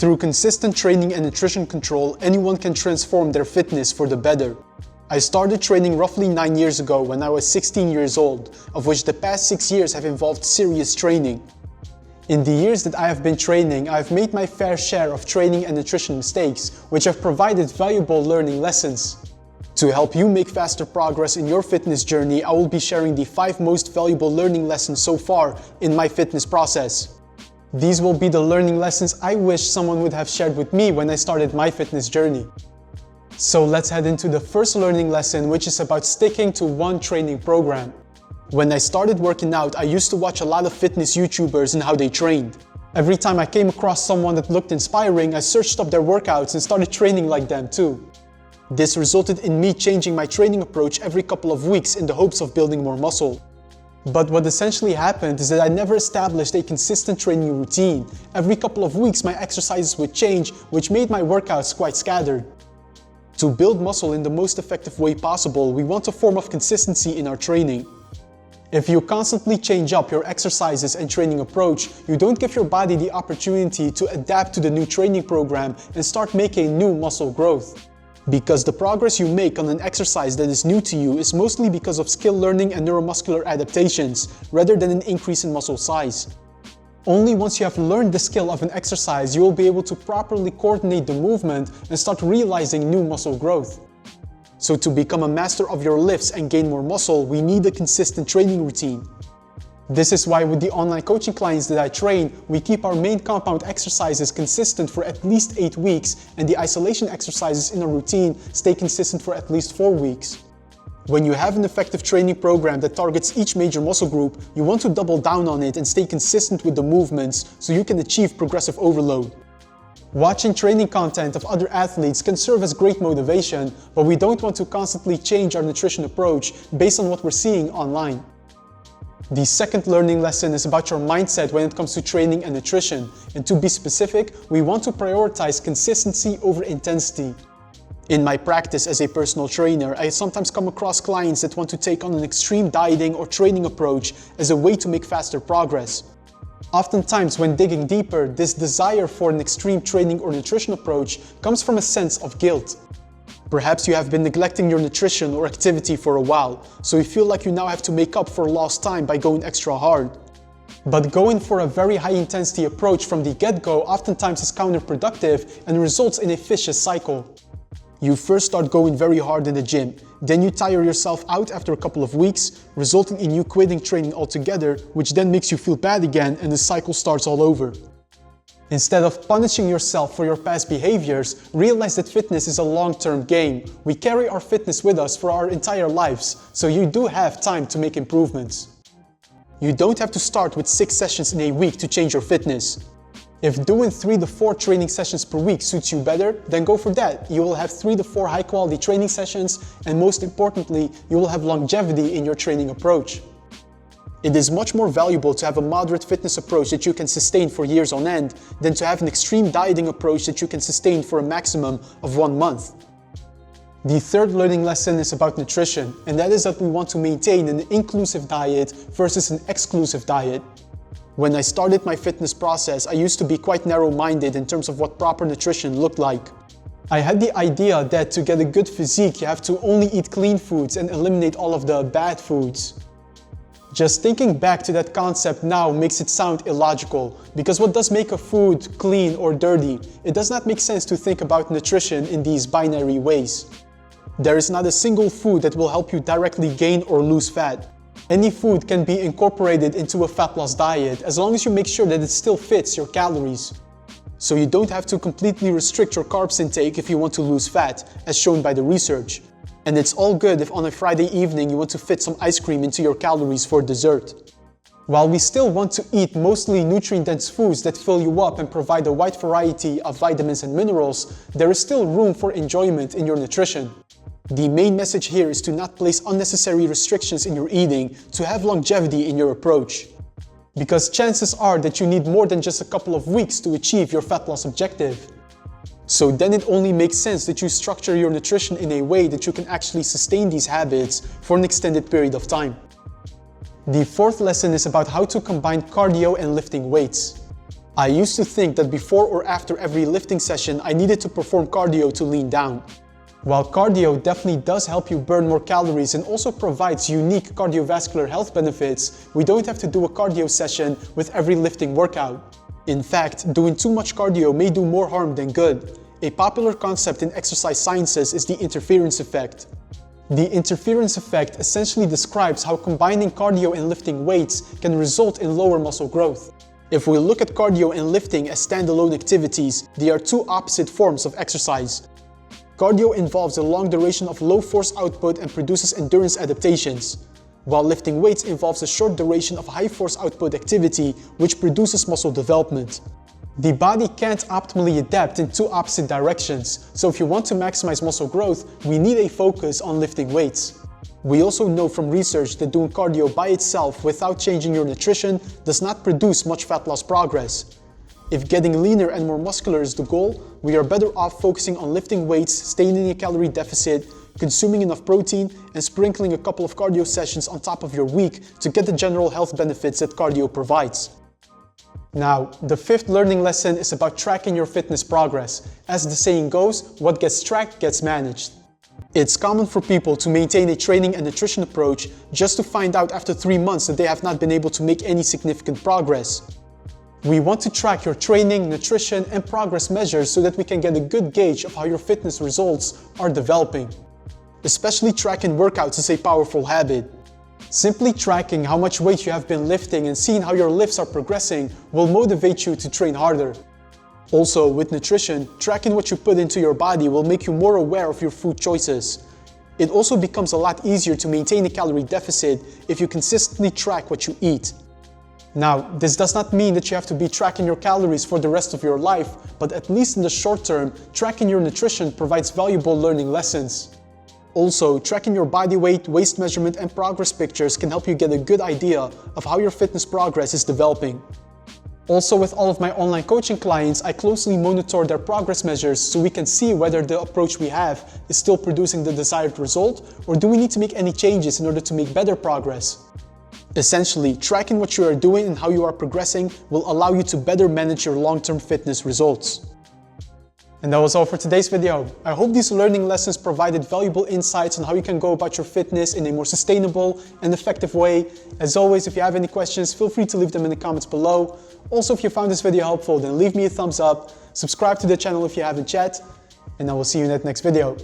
Through consistent training and nutrition control, anyone can transform their fitness for the better. I started training roughly 9 years ago when I was 16 years old, of which the past 6 years have involved serious training. In the years that I have been training, I have made my fair share of training and nutrition mistakes, which have provided valuable learning lessons. To help you make faster progress in your fitness journey, I will be sharing the 5 most valuable learning lessons so far in my fitness process. These will be the learning lessons I wish someone would have shared with me when I started my fitness journey. So let's head into the first learning lesson, which is about sticking to one training program. When I started working out, I used to watch a lot of fitness YouTubers and how they trained. Every time I came across someone that looked inspiring, I searched up their workouts and started training like them too. This resulted in me changing my training approach every couple of weeks in the hopes of building more muscle. But what essentially happened is that I never established a consistent training routine. Every couple of weeks my exercises would change, which made my workouts quite scattered. To build muscle in the most effective way possible, we want a form of consistency in our training. If you constantly change up your exercises and training approach, you don't give your body the opportunity to adapt to the new training program and start making new muscle growth. Because the progress you make on an exercise that is new to you is mostly because of skill learning and neuromuscular adaptations, rather than an increase in muscle size. Only once you have learned the skill of an exercise, you will be able to properly coordinate the movement and start realizing new muscle growth. So to become a master of your lifts and gain more muscle, we need a consistent training routine. This is why with the online coaching clients that I train, we keep our main compound exercises consistent for at least 8 weeks, and the isolation exercises in a routine stay consistent for at least 4 weeks. When you have an effective training program that targets each major muscle group, you want to double down on it and stay consistent with the movements so you can achieve progressive overload. Watching training content of other athletes can serve as great motivation, but we don't want to constantly change our nutrition approach based on what we're seeing online. The second learning lesson is about your mindset when it comes to training and nutrition, and to be specific, we want to prioritize consistency over intensity. In my practice as a personal trainer, I sometimes come across clients that want to take on an extreme dieting or training approach as a way to make faster progress. Oftentimes, when digging deeper, this desire for an extreme training or nutrition approach comes from a sense of guilt. Perhaps you have been neglecting your nutrition or activity for a while, so you feel like you now have to make up for lost time by going extra hard. But going for a very high intensity approach from the get-go oftentimes is counterproductive and results in a vicious cycle. You first start going very hard in the gym, then you tire yourself out after a couple of weeks, resulting in you quitting training altogether, which then makes you feel bad again and the cycle starts all over. Instead of punishing yourself for your past behaviors, realize that fitness is a long-term game. We carry our fitness with us for our entire lives, so you do have time to make improvements. You don't have to start with 6 sessions in a week to change your fitness. If doing 3 to 4 training sessions per week suits you better, then go for that. You will have 3 to 4 high-quality training sessions, and most importantly, you will have longevity in your training approach. It is much more valuable to have a moderate fitness approach that you can sustain for years on end than to have an extreme dieting approach that you can sustain for a maximum of 1 month. The third learning lesson is about nutrition, and that is that we want to maintain an inclusive diet versus an exclusive diet. When I started my fitness process, I used to be quite narrow-minded in terms of what proper nutrition looked like. I had the idea that to get a good physique, you have to only eat clean foods and eliminate all of the bad foods. Just thinking back to that concept now makes it sound illogical, because what does make a food clean or dirty? It does not make sense to think about nutrition in these binary ways. There is not a single food that will help you directly gain or lose fat. Any food can be incorporated into a fat loss diet as long as you make sure that it still fits your calories. So you don't have to completely restrict your carbs intake if you want to lose fat, as shown by the research. And it's all good if on a Friday evening you want to fit some ice cream into your calories for dessert. While we still want to eat mostly nutrient-dense foods that fill you up and provide a wide variety of vitamins and minerals, there is still room for enjoyment in your nutrition. The main message here is to not place unnecessary restrictions in your eating to have longevity in your approach. Because chances are that you need more than just a couple of weeks to achieve your fat loss objective. So then it only makes sense that you structure your nutrition in a way that you can actually sustain these habits for an extended period of time. The fourth lesson is about how to combine cardio and lifting weights. I used to think that before or after every lifting session, I needed to perform cardio to lean down. While cardio definitely does help you burn more calories and also provides unique cardiovascular health benefits, we don't have to do a cardio session with every lifting workout. In fact, doing too much cardio may do more harm than good. A popular concept in exercise sciences is the interference effect. The interference effect essentially describes how combining cardio and lifting weights can result in lower muscle growth. If we look at cardio and lifting as standalone activities, they are two opposite forms of exercise. Cardio involves a long duration of low force output and produces endurance adaptations, while lifting weights involves a short duration of high force output activity which produces muscle development. The body can't optimally adapt in two opposite directions, so if you want to maximize muscle growth, we need a focus on lifting weights. We also know from research that doing cardio by itself without changing your nutrition does not produce much fat loss progress. If getting leaner and more muscular is the goal, we are better off focusing on lifting weights, staying in a calorie deficit, consuming enough protein, and sprinkling a couple of cardio sessions on top of your week to get the general health benefits that cardio provides. Now, the fifth learning lesson is about tracking your fitness progress. As the saying goes, what gets tracked gets managed. It's common for people to maintain a training and nutrition approach just to find out after 3 months that they have not been able to make any significant progress. We want to track your training, nutrition, and progress measures so that we can get a good gauge of how your fitness results are developing. Especially tracking workouts is a powerful habit. Simply tracking how much weight you have been lifting and seeing how your lifts are progressing will motivate you to train harder. Also, with nutrition, tracking what you put into your body will make you more aware of your food choices. It also becomes a lot easier to maintain a calorie deficit if you consistently track what you eat. Now, this does not mean that you have to be tracking your calories for the rest of your life, but at least in the short term, tracking your nutrition provides valuable learning lessons. Also, tracking your body weight, waist measurement, and progress pictures can help you get a good idea of how your fitness progress is developing. Also, with all of my online coaching clients, I closely monitor their progress measures so we can see whether the approach we have is still producing the desired result, or do we need to make any changes in order to make better progress. Essentially, tracking what you are doing and how you are progressing will allow you to better manage your long-term fitness results. And that was all for today's video. I hope these learning lessons provided valuable insights on how you can go about your fitness in a more sustainable and effective way. As always, if you have any questions, feel free to leave them in the comments below. Also, if you found this video helpful, then leave me a thumbs up, subscribe to the channel if you haven't yet, and I will see you in that next video.